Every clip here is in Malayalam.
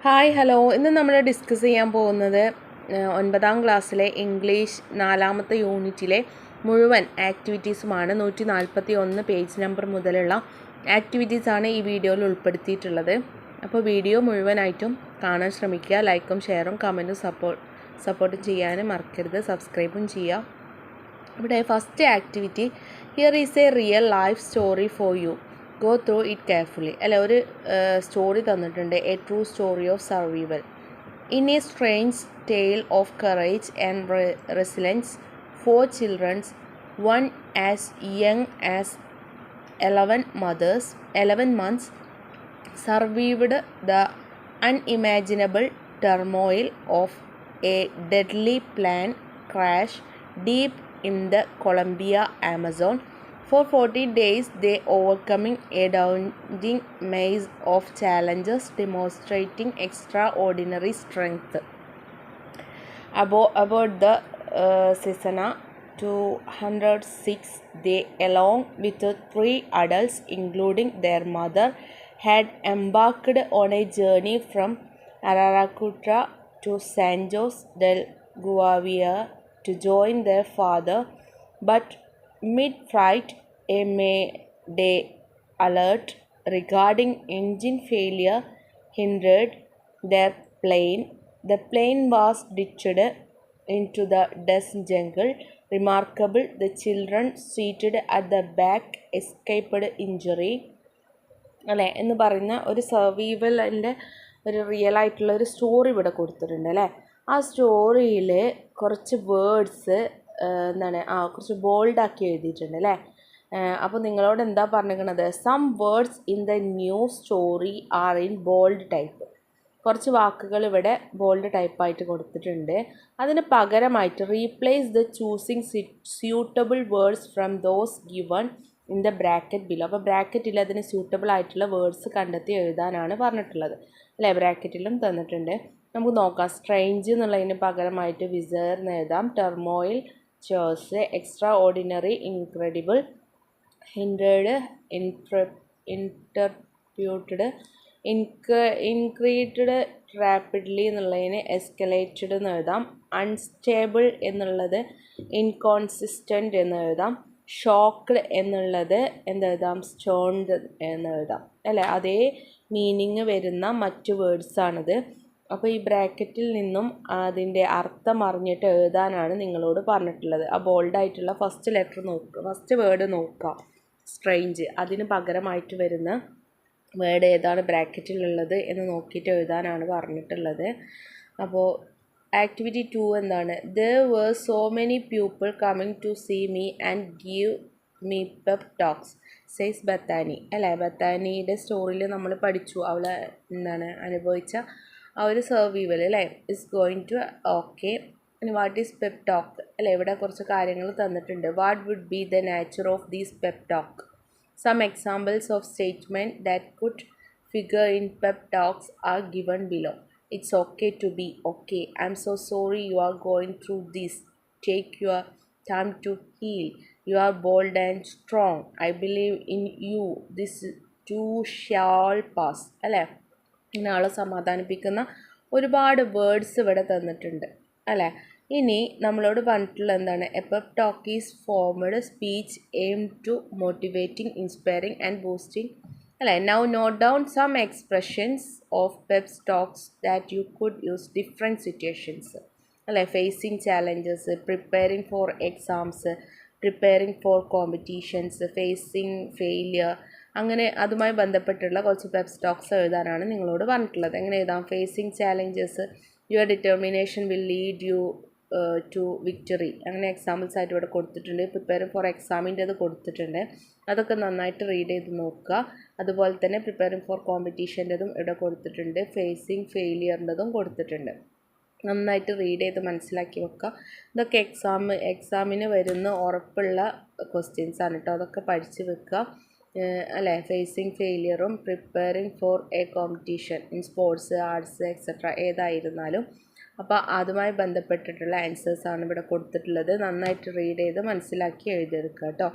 ഹായ് ഹലോ ഇന്ന് നമ്മൾ ഡിസ്കസ് ചെയ്യാൻ പോകുന്നത് 9ാം ക്ലാസ്സിലെ ഇംഗ്ലീഷ് 4ാമത്തെ യൂണിറ്റിലെ മുഴുവൻ ആക്ടിവിറ്റീസുമാണ്. 141 പേജ് നമ്പർ മുതലുള്ള ആക്ടിവിറ്റീസാണ് ഈ വീഡിയോയിൽ ഉൾപ്പെടുത്തിയിട്ടുള്ളത്. അപ്പോൾ വീഡിയോ മുഴുവനായിട്ടും കാണാൻ ശ്രമിക്കുക. ലൈക്കും ഷെയറും കമൻറ്റും സപ്പോർട്ടും ചെയ്യാനും മറക്കരുത്. സബ്സ്ക്രൈബും ചെയ്യുക. ഇവിടെ first activity, here is A real life story for you, go through it carefully. അല്ല, ഒരു സ്റ്റോറി തന്നിട്ടുണ്ട്, A true story of survival. In A strange tale of courage and resilience, 4 children, one as young as 11 months, survived the unimaginable turmoil of a deadly plane crash deep in the Colombia Amazon. For 14 days, they overcoming a daunting maze of challenges, demonstrating extraordinary strength. About the Cessna 206, they, along with 3 adults, including their mother, had embarked on a journey from Araraquara to San Jose del Guaviare to join their father, but mid-flight, a Mayday alert regarding engine failure hindered their plane. The plane was ditched into the dense jungle. Remarkable, the children seated at the back escaped injury. അല്ലേ എന്ന് പറയുന്ന ഒരു സർവൈവലിൻ്റെ ഒരു റിയൽ ആയിട്ടുള്ള ഒരു സ്റ്റോറി ഇവിടെ കൊടുത്തിട്ടുണ്ട് അല്ലേ. ആ സ്റ്റോറിയിൽ കുറച്ച് വേർഡ്സ് കുറച്ച് ബോൾഡാക്കി എഴുതിയിട്ടുണ്ട് അല്ലേ. അപ്പോൾ നിങ്ങളോട് എന്താ പറഞ്ഞിരിക്കുന്നത്, some words in the new story are in bold type. കുറച്ച് വാക്കുകൾ ഇവിടെ ബോൾഡ് ടൈപ്പായിട്ട് കൊടുത്തിട്ടുണ്ട്. അതിന് പകരമായിട്ട് replace the choosing suitable words from those given in the bracket below. അപ്പോൾ ബ്രാക്കറ്റിൽ അതിന് സ്യൂട്ടബിൾ ആയിട്ടുള്ള വേർഡ്സ് കണ്ടെത്തി എഴുതാനാണ് പറഞ്ഞിട്ടുള്ളത് അല്ലേ. ബ്രാക്കറ്റിലും തന്നിട്ടുണ്ട്. നമുക്ക് നോക്കാം. സ്ട്രേഞ്ച് എന്നുള്ളതിന് പകരമായിട്ട് വിസർ എന്ന് എഴുതാം. ടെർമോയിൽ, ചേഴ്സ്, extraordinary, incredible, hindered, interrupted, ഇൻക്രീറ്റഡ്, റാപ്പിഡ്ലി എന്നുള്ളതിന് എസ്കലേറ്റഡ് എന്ന് എഴുതാം. അൺസ്റ്റേബിൾ എന്നുള്ളത് ഇൻകോൺസിസ്റ്റൻ്റ് എന്ന് എഴുതാം. ഷോക്ക്ഡ് എന്നുള്ളത് എന്തെഴുതാം, സ്റ്റോൺഡ് എന്ന് എഴുതാം അല്ലേ. അതേ മീനിങ് വരുന്ന മറ്റ് വേർഡ്സാണിത്. അപ്പോൾ ഈ ബ്രാക്കറ്റിൽ നിന്നും അതിൻ്റെ അർത്ഥം അറിഞ്ഞിട്ട് എഴുതാനാണ് നിങ്ങളോട് പറഞ്ഞിട്ടുള്ളത്. ആ ബോൾഡായിട്ടുള്ള ഫസ്റ്റ് വേർഡ് നോക്കുക, സ്ട്രേഞ്ച്. അതിന് പകരമായിട്ട് വരുന്ന വേർഡ് ഏതാണ് ബ്രാക്കറ്റിലുള്ളത് എന്ന് നോക്കിയിട്ട് എഴുതാനാണ് പറഞ്ഞിട്ടുള്ളത്. അപ്പോൾ ആക്ടിവിറ്റി 2 എന്താണ്, there were so many people coming to see me and give me pep talks, says Battani അല്ലേ. ബത്താനിയുടെ സ്റ്റോറിയിൽ നമ്മൾ പഠിച്ചു അവൾ അനുഭവിച്ച ആ ഒരു സർവൈവൽ അല്ലേ. Is going to okay. What is pep talk അല്ലേ. ഇവിടെ കുറച്ച് കാര്യങ്ങൾ തന്നിട്ടുണ്ട്. What would be the nature of these pep talk. Some examples of statement that could figure in pep talks are given below. It's okay to be okay. I'm so sorry you are going through this. Take your time to heal. You are bold and strong. I believe in you. This too shall pass. അല്ലേ. ഇങ്ങനെ സമാധാനിപ്പിക്കുന്ന ഒരുപാട് വേർഡ്സ് ഇവിടെ തന്നിട്ടുണ്ട് അല്ലേ. ഇനി നമ്മളോട് പറഞ്ഞിട്ടുള്ള എന്താണ്, a pep talk is formed speech aim to motivating, inspiring and boosting അല്ലേ. Now note down some expressions of pep talks that you could use different situations അല്ലേ. Facing challenges, preparing for exams, preparing for competitions, facing failure, അങ്ങനെ അതുമായി ബന്ധപ്പെട്ടുള്ള കുറച്ച് പെപ് ടോക്സ് എഴുതാനാണ് നിങ്ങളോട് പറഞ്ഞിട്ടുള്ളത്. എങ്ങനെ എഴുതാം, facing challenges, your determination will lead you to victory. അങ്ങനെ എക്സാമ്പിൾസ് ആയിട്ട് ഇവിടെ കൊടുത്തിട്ടുണ്ട്. പ്രിപ്പയറിംഗ് ഫോർ എക്സാമിൻ്റെത് കൊടുത്തിട്ടുണ്ട്. അതൊക്കെ നന്നായിട്ട് റീഡ് ചെയ്ത് നോക്കുക. അതുപോലെ തന്നെ പ്രിപ്പയറിംഗ് ഫോർ കോമ്പറ്റീഷൻ്റെതും ഇവിടെ കൊടുത്തിട്ടുണ്ട്. ഫേസിങ് ഫെയിലിയറിൻ്റെതും കൊടുത്തിട്ടുണ്ട്. നന്നായിട്ട് റീഡ് ചെയ്ത് മനസ്സിലാക്കി വെക്കുക. ഇതൊക്കെ എക്സാമിന് വരുന്ന ഉറപ്പുള്ള ക്വസ്റ്റ്യൻസാണ് കേട്ടോ. അതൊക്കെ പഠിച്ച് വെക്കുക അല്ലേ. ഫേസിങ് ഫെയിലിയറും preparing for a competition in sports, arts etcetera ഏതായിരുന്നാലും അപ്പോൾ അതുമായി ബന്ധപ്പെട്ടിട്ടുള്ള ആൻസേഴ്സാണ് ഇവിടെ കൊടുത്തിട്ടുള്ളത്. നന്നായിട്ട് റീഡ് ചെയ്ത് മനസ്സിലാക്കി എഴുതിയെടുക്കുക കേട്ടോ.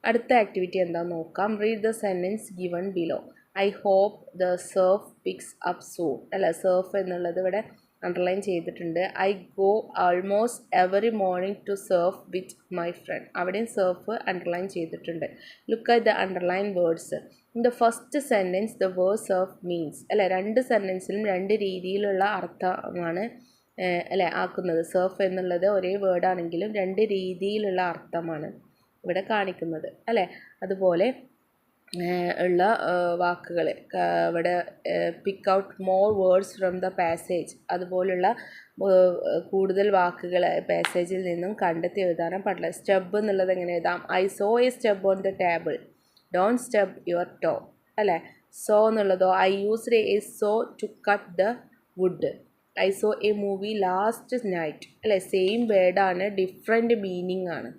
അടുത്ത ആക്ടിവിറ്റി എന്താണെന്ന് നോക്കാം. Read the sentence given below. I hope the surf picks up soon അല്ല, സർഫ് എന്നുള്ളത് ഇവിടെ അണ്ടർലൈൻ ചെയ്തിട്ടുണ്ട്. I go almost every morning to surf with my friend. അവിടെയും സർഫ് അണ്ടർലൈൻ ചെയ്തിട്ടുണ്ട്. Look at the underline words. In the first sentence the word surf means അല്ലെ, രണ്ട് സെൻറ്റൻസിലും രണ്ട് രീതിയിലുള്ള അർത്ഥമാണ് അല്ലെ ആക്കുന്നത്. സർഫ് എന്നുള്ളത് ഒരേ വേർഡാണെങ്കിലും രണ്ട് രീതിയിലുള്ള അർത്ഥമാണ് ഇവിടെ കാണിക്കുന്നത് അല്ലേ. അതുപോലെ ഉള്ള വാക്കുകൾ ഇവിടെ pick out more words from the passage, അതുപോലുള്ള കൂടുതൽ വാക്കുകൾ പാസേജിൽ നിന്നും കണ്ടെത്തി എഴുതാനും പാടില്ല. സ്റ്റെബ് എന്നുള്ളത് എങ്ങനെ എഴുതാം? I saw a stab on the table, don't stab your toe അല്ലേ. സോ എന്നുള്ളതോ I used a saw to cut the wood. I saw a movie last night അല്ലേ. സെയിം വേർഡാണ്, ഡിഫറെൻറ്റ് മീനിങ് ആണ്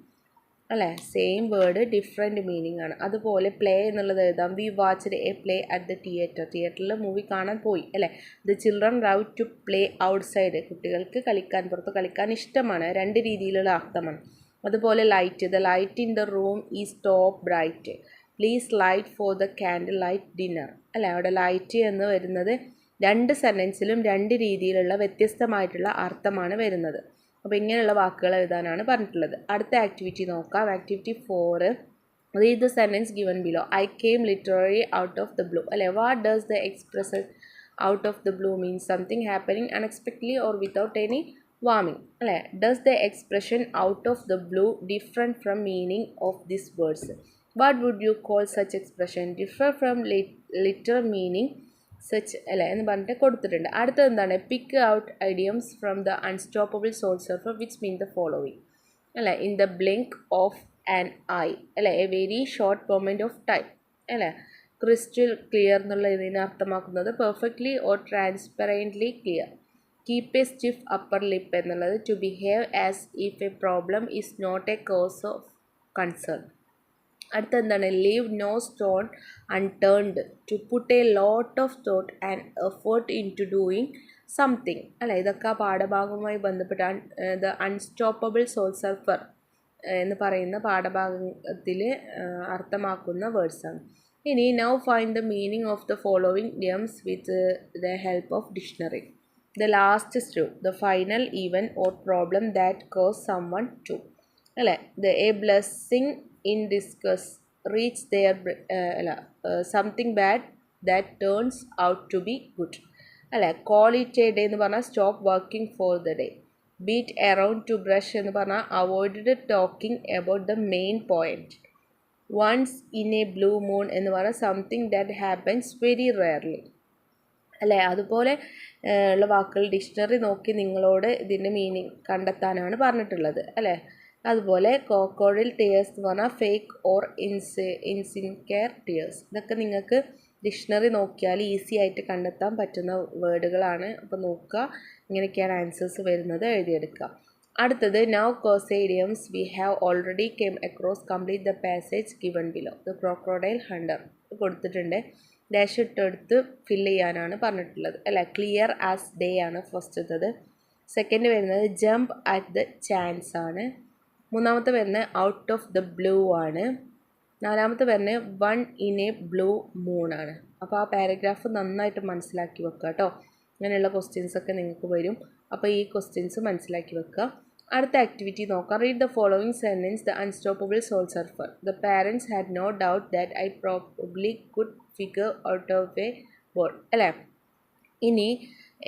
അല്ലേ. സെയിം വേർഡ് ഡിഫറെൻറ്റ് മീനിങ് ആണ്. അതുപോലെ പ്ലേ എന്നുള്ളത് എഴുതാം. We watched a play at the theatre. തിയേറ്ററിൽ മൂവി കാണാൻ പോയി അല്ലേ. The children love to play outside. കുട്ടികൾക്ക് കളിക്കാൻ, പുറത്ത് കളിക്കാൻ ഇഷ്ടമാണ്. രണ്ട് രീതിയിലുള്ള അർത്ഥമാണ്. അതുപോലെ light, the light in the room is top bright. Please light for the candle light dinner അല്ലേ. അവിടെ ലൈറ്റ് എന്ന് വരുന്നത് രണ്ട് സെൻറ്റൻസിലും രണ്ട് രീതിയിലുള്ള വ്യത്യസ്തമായിട്ടുള്ള അർത്ഥമാണ് വരുന്നത്. അപ്പോൾ ഇങ്ങനെയുള്ള വാക്കുകൾ എഴുതാനാണ് പറഞ്ഞിട്ടുള്ളത്. അടുത്ത ആക്ടിവിറ്റി നോക്കാം. Activity 4, read the sentence given below. I came literary out of the blue അല്ലേ. What does the expression out of the blue means? Something happening unexpectedly or without any വാമിങ് അല്ലേ. Does the expression out of the blue different from meaning of this words? What would you call such expression? Differ from literal meaning such അല്ലേ എന്ന് പറഞ്ഞിട്ട് കൊടുത്തിട്ടുണ്ട്. അടുത്തത് എന്താണ്? Pick out idioms from the unstoppable soul surfer which mean the following അല്ലേ. In the blink of an eye അല്ലേ, a very short moment of time അല്ലേ. ക്രിസ്റ്റൽ ക്ലിയർ എന്നുള്ള ഇതിനെ അർത്ഥമാക്കുന്നത് perfectly or transparently clear. Keep a stiff upper lip എന്നുള്ളത് to behave as if a problem is not a cause of concern. അടുത്ത എന്താണ്? Leave no stone unturned, to put a lot of thought and effort in to doing something അല്ല. ഇതൊക്കെ ആ പാഠഭാഗവുമായി ബന്ധപ്പെട്ട ദ അൺസ്റ്റോപ്പബിൾ സോൾ സർഫർ എന്ന് പറയുന്ന പാഠഭാഗത്തിൽ അർത്ഥമാക്കുന്ന വേർഡ്സാണ്. ഇനി now find the meaning of the following idioms with the help of dictionary. The last straw, the final event or problem that cause someone to അല്ലേ. A blessing in discuss reach their something bad that turns out to be good അല്ലേ. call it a day എന്ന് പറഞ്ഞാൽ stop working for the day. beat around to brush എന്ന് പറഞ്ഞാൽ avoided talking about the main point. once in a blue moon എന്ന് പറഞ്ഞാൽ something that happens very rarely അല്ലേ. അതുപോലെ ഉള്ള വാക്കുകൾ ഡിക്ഷണറി നോക്കി നിങ്ങളോട് ഇതിൻ്റെ മീനിങ് കണ്ടെത്താനാണ് പറഞ്ഞിട്ടുള്ളത് അല്ലേ. അതുപോലെ ക്രോക്കോഡിൽ ടിയേഴ്സ് എന്ന് പറഞ്ഞാൽ ഫേക്ക് ഓർ ഇൻസിൻകെയർ ടിയേഴ്സ്. ഇതൊക്കെ നിങ്ങൾക്ക് ഡിക്ഷണറി നോക്കിയാൽ ഈസി ആയിട്ട് കണ്ടെത്താൻ പറ്റുന്ന വേർഡുകളാണ്. അപ്പോൾ നോക്കുക, ഇങ്ങനെയൊക്കെയാണ് ആൻസേഴ്സ് വരുന്നത്, എഴുതിയെടുക്കുക. അടുത്തത് നൗ കോസെ idioms we have already came across, complete the passage given below. The crocodile hunter കൊടുത്തിട്ടുണ്ട്. ഡാഷ് ഇട്ടെടുത്ത് ഫില്ല് ചെയ്യാനാണ് പറഞ്ഞിട്ടുള്ളത് അല്ല. ക്ലിയർ ആസ് ഡേ ആണ് ഫസ്റ്റത്തത്. സെക്കൻഡ് വരുന്നത് ജമ്പ് അറ്റ് ദ ചാൻസ് ആണ്. മൂന്നാമത്തെ വരുന്നത് ഔട്ട് ഓഫ് ദ ബ്ലൂ ആണ്. നാലാമത്തെ വരുന്നത് one in A blue moon ആണ്. അപ്പോൾ ആ പാരഗ്രാഫ് നന്നായിട്ട് മനസ്സിലാക്കി വെക്കുക കേട്ടോ. അങ്ങനെയുള്ള ക്വസ്റ്റ്യൻസൊക്കെ നിങ്ങൾക്ക് വരും. അപ്പോൾ ഈ ക്വസ്റ്റ്യൻസ് മനസ്സിലാക്കി വെക്കുക. അടുത്ത ആക്ടിവിറ്റി നോക്കാം. Read the following sentence the unstoppable soul surfer. The parents had no doubt that I probably could figure out of a word അല്ലേ. ഇനി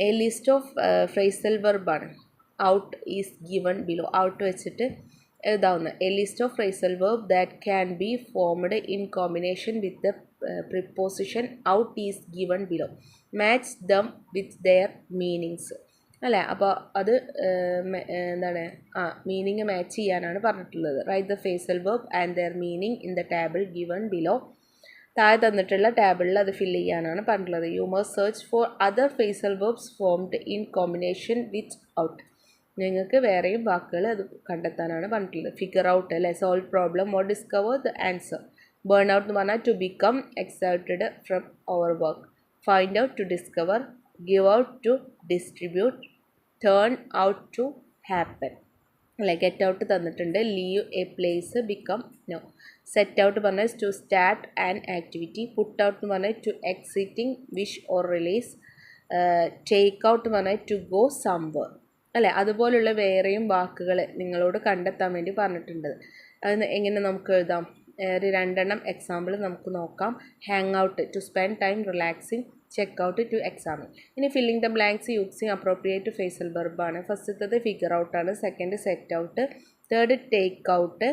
എ ലിസ്റ്റ് ഓഫ് ഫ്രേസൽ വെർബാണ്. Out is given below. Out വെച്ചിട്ട് എഴുതാവുന്ന a list of phrasal verb that can be formed in combination with the preposition out is given below. Match them with their meanings അല്ലേ. അപ്പോൾ അത് എന്താണ് മീനിങ് മാച്ച് ചെയ്യാനാണ് പറഞ്ഞിട്ടുള്ളത്. Write the phrasal verb and their meaning in the table given below. താഴെ തന്നിട്ടുള്ള ടേബിളിൽ അത് ഫില്ല് ചെയ്യാനാണ് പറഞ്ഞിട്ടുള്ളത്. You must search for other phrasal verbs formed in combination with out. നിങ്ങൾക്ക് വേറെയും വാക്കുകൾ അത് കണ്ടെത്താനാണ് പറഞ്ഞിട്ടുള്ളത്. ഫിഗർ ഔട്ട് അല്ലേ, solve problem or discover the answer. Burn out എന്ന് പറഞ്ഞാൽ to become excited from our work. Find out to discover. Give out to distribute. Turn out to happen അല്ലേ. ഗെറ്റ് ഔട്ട് തന്നിട്ടുണ്ട്. Leave a place, become known. Set out പറഞ്ഞാൽ to start an activity, put out എന്ന് പറഞ്ഞാൽ to extinguish or release, take out എന്ന് പറഞ്ഞാൽ ടു ഗോ സംവർ അല്ലേ. അതുപോലുള്ള വേറെയും വാക്കുകൾ നിങ്ങളോട് കണ്ടെത്താൻ വേണ്ടി പറഞ്ഞിട്ടുണ്ട്. അത് എങ്ങനെ നമുക്ക് എഴുതാം? ഒരു 2 എക്സാമ്പിൾ നമുക്ക് നോക്കാം. Hang out to spend time relaxing, check out to examine. ഇനി filling the blanks using appropriate phrasal വെർബാണ്. ഫസ്റ്റത്തത് ഫിഗർ ഔട്ടാണ്, second set out, third take out,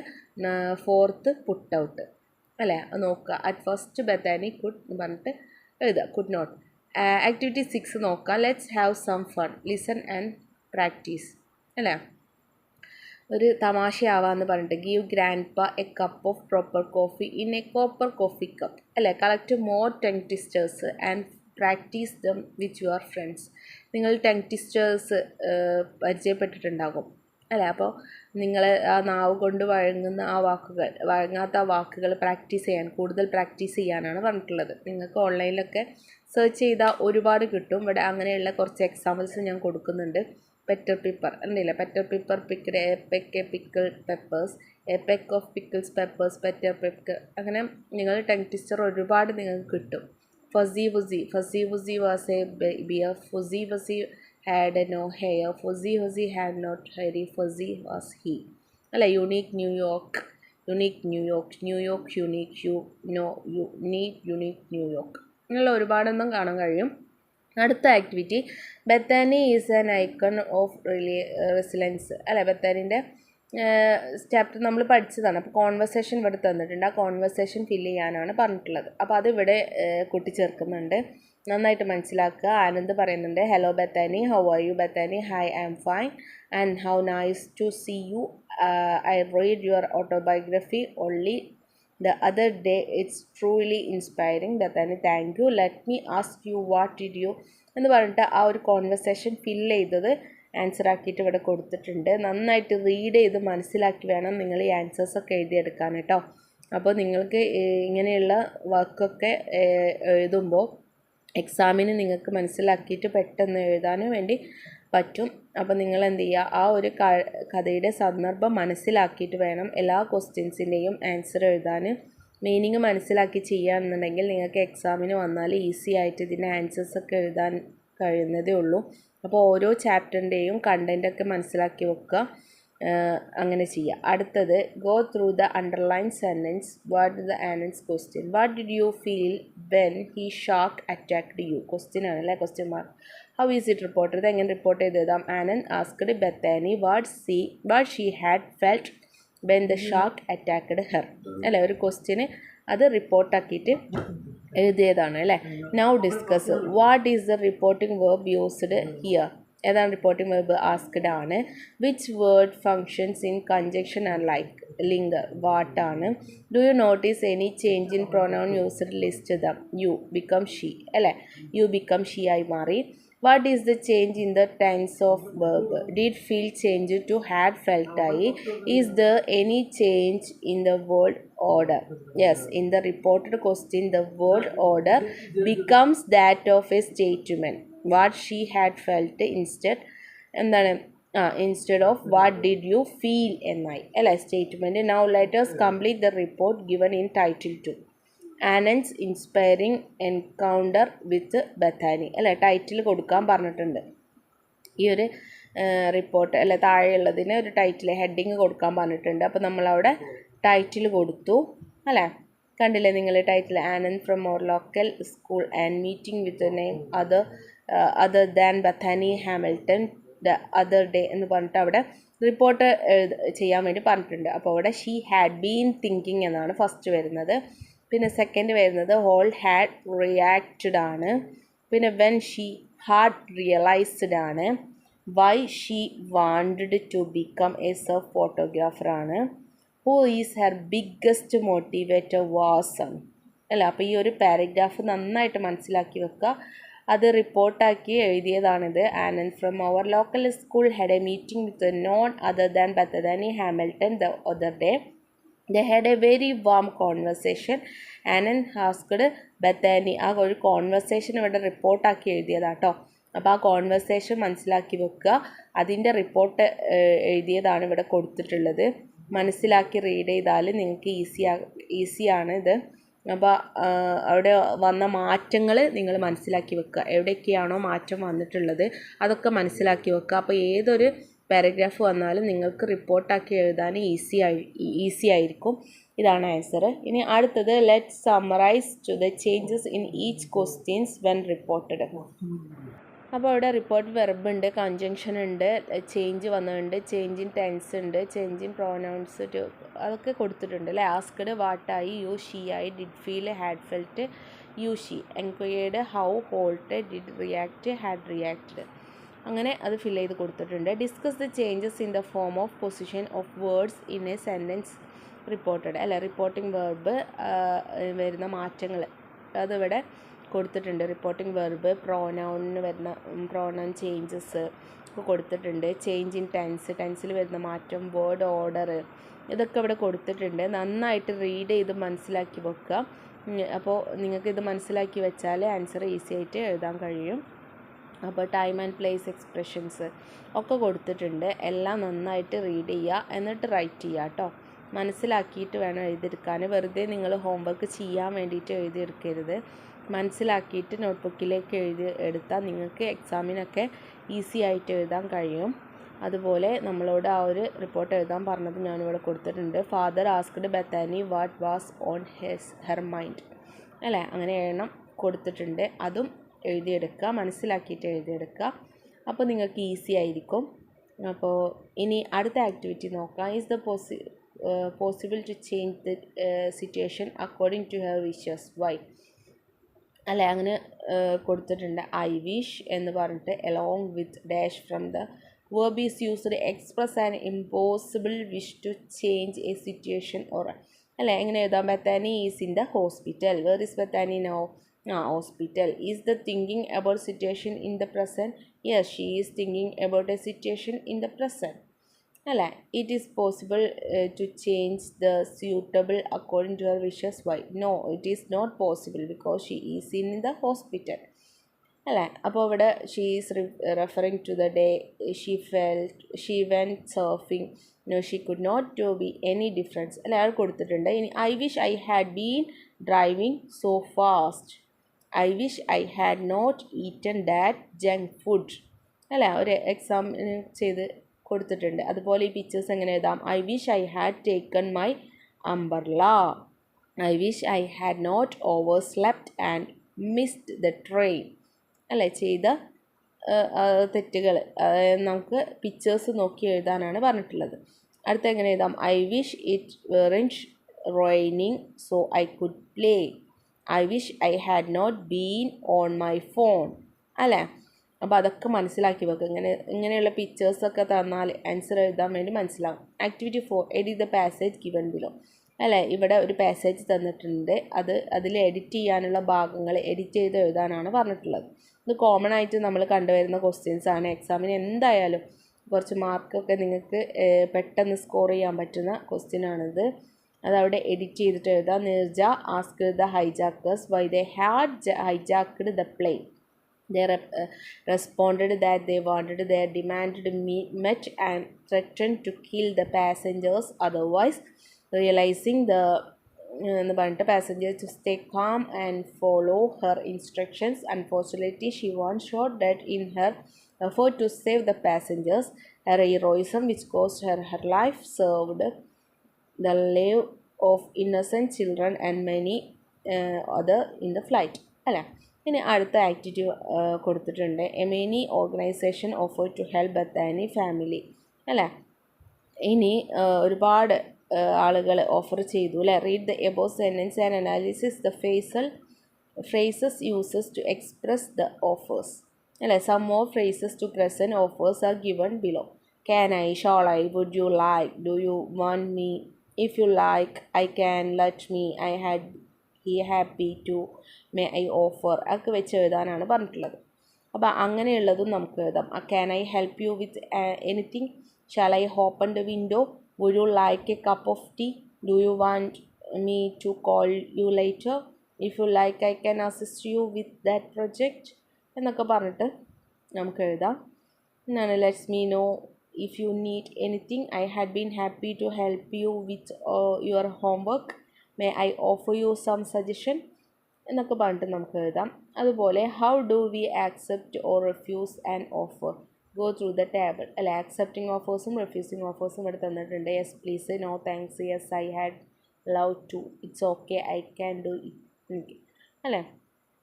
fourth put out അല്ലേ. നോക്കുക. അറ്റ് ഫസ്റ്റ് ബത്താനി കുഡ് എന്ന് പറഞ്ഞിട്ട് എഴുതുക, കുഡ് നോട്ട്. ആക്ടിവിറ്റി 6 നോക്കാം. Let's have some fun, listen and practise അല്ലേ. ഒരു തമാശയാവാന്ന് പറഞ്ഞിട്ട് give grandpa a cup of proper coffee in a copper coffee cup അല്ലേ. Collect more tongue twisters and practise them with your friends. നിങ്ങൾ ടങ് ട്വിസ്റ്റേഴ്സ് പരിചയപ്പെട്ടിട്ടുണ്ടാകും അല്ലേ. അപ്പോൾ നിങ്ങൾ ആ നാവ് കൊണ്ട് വഴങ്ങുന്ന ആ വാക്കുകൾ, വഴങ്ങാത്ത ആ വാക്കുകൾ പ്രാക്ടീസ് ചെയ്യാൻ, കൂടുതൽ പ്രാക്ടീസ് ചെയ്യാനാണ് പറഞ്ഞിട്ടുള്ളത്. നിങ്ങൾക്ക് ഓൺലൈനിലൊക്കെ സെർച്ച് ചെയ്താൽ ഒരുപാട് കിട്ടും. ഇവിടെ അങ്ങനെയുള്ള കുറച്ച് എക്സാമ്പിൾസ് ഞാൻ കൊടുക്കുന്നുണ്ട്. പെറ്റർ പിപ്പർ ഉണ്ടല്ലേ, Peter Piper picked, a peck a pickle peppers, a peck of pickles peppers, Peter pick. അങ്ങനെ നിങ്ങൾ ടങ് ട്വിസ്റ്റർ ഒരുപാട് നിങ്ങൾക്ക് കിട്ടും. Fuzzy wuzzy, fuzzy wuzzy was a bear, fuzzy wuzzy had no hair, fuzzy fuzzy had not hairy, fuzzy was he അല്ല. Unique New York, unique New York, New York unique, you know you need unique New York. അങ്ങനെയുള്ള ഒരുപാടൊന്നും കാണാൻ കഴിയും. അടുത്ത activity Battani is an icon of resilience അല്ല. ബത്താനിൻ്റെ ചാപ്റ്റർ നമ്മൾ പഠിച്ചതാണ്. അപ്പോൾ കോൺവെർസേഷൻ ഇവിടെ തന്നിട്ടുണ്ട്. ആ കോൺവെർസേഷൻ ഫില്ല് ചെയ്യാനാണ് പറഞ്ഞിട്ടുള്ളത്. അപ്പോൾ അതിവിടെ കൂട്ടിച്ചേർക്കുന്നുണ്ട്. നന്നായിട്ട് മനസ്സിലാക്കുക. ആനന്ദ് പറയുന്നുണ്ട്, hello Bethany, how are you Bethany, hi I am fine and how nice to see you, I read your autobiography only the other day, it's truly inspiring Bethany, thank you. Let me ask you what did you എന്ന് പറഞ്ഞിട്ട് ആ ഒരു കോൺവെർസേഷൻ ഫില്ല് ചെയ്തത് ആൻസർ ആക്കിയിട്ട് ഇവിടെ കൊടുത്തിട്ടുണ്ട്. നന്നായിട്ട് റീഡ് ചെയ്ത് മനസ്സിലാക്കി വേണം നിങ്ങൾ ഈ ആൻസേഴ്സൊക്കെ എഴുതിയെടുക്കാൻ കേട്ടോ. അപ്പോൾ നിങ്ങൾക്ക് ഇങ്ങനെയുള്ള വർക്കൊക്കെ എഴുതുമ്പോൾ എക്സാമിന് നിങ്ങൾക്ക് മനസ്സിലാക്കിയിട്ട് പെട്ടെന്ന് എഴുതാനും വേണ്ടി പറ്റും. അപ്പോൾ നിങ്ങൾ എന്ത് ചെയ്യുക, ആ ഒരു കഥയുടെ സന്ദർഭം മനസ്സിലാക്കിയിട്ട് വേണം എല്ലാ ക്വസ്റ്റ്യൻസിൻ്റെയും ആൻസർ എഴുതാൻ. മീനിങ് മനസ്സിലാക്കി ചെയ്യുകയാണെന്നുണ്ടെങ്കിൽ നിങ്ങൾക്ക് എക്സാമിന് വന്നാൽ ഈസി ആയിട്ട് ഇതിൻ്റെ ആൻസേഴ്സൊക്കെ എഴുതാൻ കഴിയുന്നതേ ഉള്ളൂ. അപ്പോൾ ഓരോ ചാപ്റ്ററിൻ്റെയും കണ്ടൻറ്റൊക്കെ മനസ്സിലാക്കി വെക്കുക. അങ്ങനെ ചെയ്യുക. അടുത്തത് go through the underline sentence. What the Anand's question, what did you feel when he shark attacked you? Question ആണ് അല്ലേ, question mark. How is it reported, ഇത് എങ്ങനെ റിപ്പോർട്ട് ചെയ്തതാം? Anand asked Bethany what she had felt when the shark attacked her അല്ലേ. ഒരു ക്വസ്റ്റ്യന് അത് റിപ്പോർട്ടാക്കിയിട്ട് എഴുതിയതാണ് അല്ലേ. Now discuss what is the reporting verb used here. ഏതാണ് റിപ്പോർട്ടിംഗ് വെർബ്? ആസ്ക്ഡ് ആണ്. Which word functions in conjunction and like link what ആണ്. Do you notice any change in pronoun used? List them. You become she അല്ലേ, യു ബിക്കം ഷീ ആയി മാറി. What is the change in the tense of verb? Did feel change to had felt ആയി. Is there any change in the word order? Yes, in the reported question the word order becomes that of a statement. What she had felt instead എന്താണ് instead of what did you feel എന്നായി അല്ലേ statement. Now let us complete the report given in title 2. Anand's inspiring encounter with Bethany അല്ലേ. ടൈറ്റിൽ കൊടുക്കാൻ പറഞ്ഞിട്ടുണ്ട്. ഈ ഒരു റിപ്പോർട്ട് അല്ലെ താഴെയുള്ളതിന് ഒരു ടൈറ്റിൽ ഹെഡിങ് കൊടുക്കാൻ പറഞ്ഞിട്ടുണ്ട്. അപ്പോൾ നമ്മളവിടെ ടൈറ്റിൽ കൊടുത്തു അല്ലേ. കണ്ടില്ലേ നിങ്ങൾ title? Anand from our local school and meeting with name other than Bethany Hamilton the other day എന്ന് പറഞ്ഞിട്ട് അവിടെ റിപ്പോർട്ട് ചെയ്യാൻ വേണ്ടി പറഞ്ഞിട്ടുണ്ട്. അപ്പോൾ അവിടെ ഷീ ഹാഡ് ബീൻ തിങ്കിങ് എന്നാണ് ഫസ്റ്റ് വരുന്നത്. പിന്നെ സെക്കൻഡ് വരുന്നത് ഹോൾ ഹാഡ് റിയാക്റ്റഡ് ആണ്. പിന്നെ വെൻ ഷീ ഹാഡ് റിയലൈസ്ഡ് ആണ്. Why she wanted to become a surf photographer ആണ്. Who is her biggest motivator was ആണ് അല്ല. അപ്പോൾ ഈ ഒരു പാരഗ്രാഫ് നന്നായിട്ട് മനസ്സിലാക്കി വെക്കുക. അത് റിപ്പോർട്ടാക്കി എഴുതിയതാണിത്. Anand from our local school had a meeting with none other than Bethany Hamilton the other day. They had a very warm conversation. Anand asked Bethany. ആ ഒരു കോൺവെർസേഷൻ ഇവിടെ റിപ്പോർട്ടാക്കി എഴുതിയതാട്ടോ. അപ്പോൾ ആ കോൺവെർസേഷൻ മനസ്സിലാക്കി വെക്കുക. അതിൻ്റെ റിപ്പോർട്ട് എഴുതിയതാണ് ഇവിടെ കൊടുത്തിട്ടുള്ളത്. മനസ്സിലാക്കി റീഡ് ചെയ്താൽ നിങ്ങൾക്ക് ഈസിയാണ് ഇത്. അപ്പോൾ അവിടെ വന്ന മാറ്റങ്ങൾ നിങ്ങൾ മനസ്സിലാക്കി വെക്കുക. എവിടെയൊക്കെയാണോ മാറ്റം വന്നിട്ടുള്ളത് അതൊക്കെ മനസ്സിലാക്കി വെക്കുക. അപ്പോൾ ഏതൊരു പാരഗ്രാഫ് വന്നാലും നിങ്ങൾക്ക് റിപ്പോർട്ടാക്കി എഴുതാൻ ഈസി ആയിരിക്കും. ഇതാണ് ആൻസർ. ഇനി അടുത്തത് let summarise to the changes in each questions when reported. അപ്പോൾ അവിടെ റിപ്പോർട്ട് വെർബ് ഉണ്ട്, കൺജങ്ഷൻ ഉണ്ട്, ചേഞ്ച് വന്നിട്ടുണ്ട്, ചേഞ്ച് ഇൻ ടെൻസ് ഉണ്ട്, ചേഞ്ച് ഇൻ പ്രോനൗൺസ് അതൊക്കെ കൊടുത്തിട്ടുണ്ട് അല്ലേ. ആസ്ക്ഡ് വാട്ടായി, യു ഷീ ആയി, did feel, had felt, you she, enquired, how, halt, did react, had reacted, അങ്ങനെ അത് ഫിൽ ചെയ്ത് കൊടുത്തിട്ടുണ്ട്. Discuss the changes in the form of position of words in a sentence reported അല്ല. റിപ്പോർട്ടിംഗ് വെർബ് വരുന്ന മാറ്റങ്ങൾ അതിവിടെ കൊടുത്തിട്ടുണ്ട്. റിപ്പോർട്ടിംഗ് വെർബ്, പ്രോനൗണിന് വരുന്ന പ്രോനൗൺ ചേഞ്ചസ് ഒക്കെ കൊടുത്തിട്ടുണ്ട്. ചേഞ്ച് ഇൻ ടെൻസിൽ വരുന്ന മാറ്റം, വേർഡ് ഓർഡർ, ഇതൊക്കെ ഇവിടെ കൊടുത്തിട്ടുണ്ട്. നന്നായിട്ട് റീഡ് ചെയ്ത് മനസ്സിലാക്കി വെക്കുക. അപ്പോൾ നിങ്ങൾക്ക് ഇത് മനസ്സിലാക്കി വെച്ചാൽ ആൻസർ ഈസി ആയിട്ട് എഴുതാൻ കഴിയും. അപ്പോൾ ടൈം ആൻഡ് പ്ലേസ്, എക്സ്പ്രഷൻസ് ഒക്കെ കൊടുത്തിട്ടുണ്ട്. എല്ലാം നന്നായിട്ട് റീഡ് ചെയ്യുക, എന്നിട്ട് റൈറ്റ് ചെയ്യുക കേട്ടോ. മനസ്സിലാക്കിയിട്ട് വേണം എഴുതിയെടുക്കാൻ. വെറുതെ നിങ്ങൾ ഹോംവർക്ക് ചെയ്യാൻ വേണ്ടിയിട്ട് എഴുതിയെടുക്കരുത്. മനസ്സിലാക്കിയിട്ട് നോട്ട്ബുക്കിലേക്ക് എടുത്താൽ നിങ്ങൾക്ക് എക്സാമിനൊക്കെ ഈസി ആയിട്ട് എഴുതാൻ കഴിയും. അതുപോലെ നമ്മളോട് ആ ഒരു റിപ്പോർട്ട് എഴുതാൻ പറഞ്ഞത് ഞാനിവിടെ കൊടുത്തിട്ടുണ്ട്. Father asked Bethany what was on her mind അല്ലേ, അങ്ങനെ എഴുതണം കൊടുത്തിട്ടുണ്ട്. അതും എഴുതിയെടുക്കുക, മനസ്സിലാക്കിയിട്ട് എഴുതിയെടുക്കുക. അപ്പോൾ നിങ്ങൾക്ക് ഈസി ആയിരിക്കും. അപ്പോൾ ഇനി അടുത്ത ആക്ടിവിറ്റി നോക്കാം. Is the possible to change the situation according to her wishes, why അല്ലേ, അങ്ങനെ കൊടുത്തിട്ടുണ്ട്. ഐ വിഷ് എന്ന് പറഞ്ഞിട്ട് along with dash from the verb is used to express an impossible wish to change a situation or അല്ലേ. എങ്ങനെ എഴുതാം? Bethany is in the hospital. Where is Bethany now? Hospital. Is the thinking about situation in the present? Yes, she is thinking about a situation in the present അല്ലേ. It is possible to change the suitable according to her wishes, why? No, it is not possible because she is in the hospital അല്ലേ. അപ്പോൾ ഇവിടെ she is referring to the day she went surfing, no she could not to be any difference അല്ലേ, അത് കൊടുത്തിട്ടുണ്ട്. ഇനി I wish I had been driving so fast, I wish I had not eaten that junk food അല്ലേ, ഒരു എക്സാം ചെയ്ത് കൊടുത്തിട്ടുണ്ട്. അതുപോലെ ഈ പിക്ചേഴ്സ് എങ്ങനെ എഴുതാം? I wish I had taken my umbrella, I wish I had not overslept and missed the train അല്ലേ. ചെയ്ത തെറ്റുകൾ നമുക്ക് പിക്ചേഴ്സ് നോക്കി എഴുതാനാണ് പറഞ്ഞിട്ടുള്ളത്. അടുത്ത എങ്ങനെ എഴുതാം? I wish it weren't raining so I could play, I wish I had not been on my phone അല്ലേ. അപ്പോൾ അതൊക്കെ മനസ്സിലാക്കി വെക്കുക. ഇങ്ങനെയുള്ള പിക്ചേഴ്സൊക്കെ തന്നാൽ ആൻസർ എഴുതാൻ വേണ്ടി മനസ്സിലാവും. Activity 4 edit the passage given below അല്ലേ. ഇവിടെ ഒരു പാസേജ് തന്നിട്ടുണ്ട്. അതിൽ എഡിറ്റ് ചെയ്യാനുള്ള ഭാഗങ്ങൾ എഡിറ്റ് ചെയ്ത് എഴുതാനാണ് പറഞ്ഞിട്ടുള്ളത്. ഇത് കോമൺ ആയിട്ട് നമ്മൾ കണ്ടുവരുന്ന ക്വസ്റ്റ്യൻസ് ആണ്. എക്സാമിന് എന്തായാലും കുറച്ച് മാർക്കൊക്കെ നിങ്ങൾക്ക് പെട്ടെന്ന് സ്കോർ ചെയ്യാൻ പറ്റുന്ന ക്വസ്റ്റ്യൻ ആണിത്. അതവിടെ എഡിറ്റ് ചെയ്തിട്ട് എഴുതാം. Neerja asked the hijackers why they had hijacked the plane. They responded that they wanted their demand met and threatened to kill the passengers otherwise. Realizing the passengers to stay calm and follow her instructions. Unfortunately, she once shot that in her effort to save the passengers, her heroism, which cost her her life, served the life of innocent children and many other in the flight. അല്ലേ. ഇനി അടുത്ത ആക്ടിവിറ്റി കൊടുത്തിട്ടുണ്ട്. Many organisation offer to help Bethany family അല്ലേ. ഇനി ഒരുപാട് ആളുകൾ ഓഫർ ചെയ്തു അല്ലേ. Read the above sentence and analysis the phrases uses to express the offers അല്ലേ. Some more phrases to present offers are given below. Can I, shall I, would you like, do you want me, if you like, I can, let me, I had, he happy to, may I offer ഒക്കെ വെച്ച് എഴുതാനാണ് പറഞ്ഞിട്ടുള്ളത്. അപ്പോൾ അങ്ങനെയുള്ളതും നമുക്ക് എഴുതാം. Can I help you with anything, shall I open the window, would you like a cup of tea, do you want me to call you later, if you like I can assist you with that project എന്നൊക്കെ പറഞ്ഞിട്ട് നമുക്ക് എഴുതാം. എന്നാണ് let's me know if you need anything, I had been happy to help you with your homework. May I offer you some suggestion? എന്നൊക്കെ പറഞ്ഞിട്ട് നമുക്ക് എഴുതാം. അതുപോലെ how do we accept or refuse an offer? Go through the table അല്ലെ. ആക്സെപ്റ്റിംഗ് ഓഫേഴ്സും റിഫ്യൂസിങ് ഓഫേഴ്സും ഇവിടെ തന്നിട്ടുണ്ട്. Yes please, no thanks, yes I had love to, it's okay, I can do it അല്ലേ.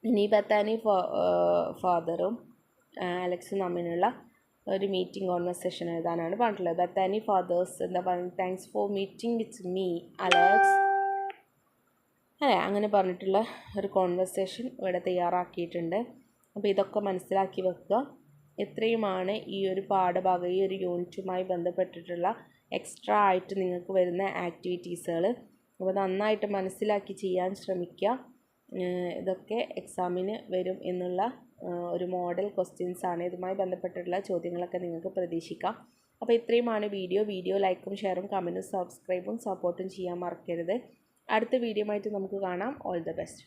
ഇനി ബത്താനി ഫാദറും അലക്സും തമ്മിലുള്ള ഒരു മീറ്റിംഗ് കോൺവെർസേഷൻ എഴുതാനാണ് പറഞ്ഞിട്ടുള്ളത്. ബത്താനി ഫാദേഴ്സ് എന്താ പറയുന്നത്? Thanks for meeting with me Alex അല്ലേ. അങ്ങനെ പറഞ്ഞിട്ടുള്ള ഒരു കോൺവെർസേഷൻ ഇവിടെ തയ്യാറാക്കിയിട്ടുണ്ട്. അപ്പോൾ ഇതൊക്കെ മനസ്സിലാക്കി വെക്കുക. ഇത്രയുമാണ് ഈ ഒരു പാഠഭാഗം, ഈ ഒരു യൂണിറ്റുമായി ബന്ധപ്പെട്ടിട്ടുള്ള എക്സ്ട്രാ ആയിട്ട് നിങ്ങൾക്ക് വരുന്ന ആക്ടിവിറ്റീസുകൾ. അപ്പോൾ നന്നായിട്ട് മനസ്സിലാക്കി ചെയ്യാൻ ശ്രമിക്കുക. ഇതൊക്കെ എക്സാമിന് വരും എന്നുള്ള ഒരു മോഡൽ ക്വസ്റ്റ്യൻസ് ആണ്. ഇതുമായി ബന്ധപ്പെട്ടിട്ടുള്ള ചോദ്യങ്ങളൊക്കെ നിങ്ങൾക്ക് പ്രതീക്ഷിക്കാം. അപ്പോൾ ഇത്രയുമാണ് വീഡിയോ ലൈക്കും ഷെയറും കമൻറ്റും സബ്സ്ക്രൈബും സപ്പോർട്ടും ചെയ്യാൻ മറക്കരുത്. അടുത്ത വീഡിയോ ആയിട്ട് നമുക്ക് കാണാം. All the best.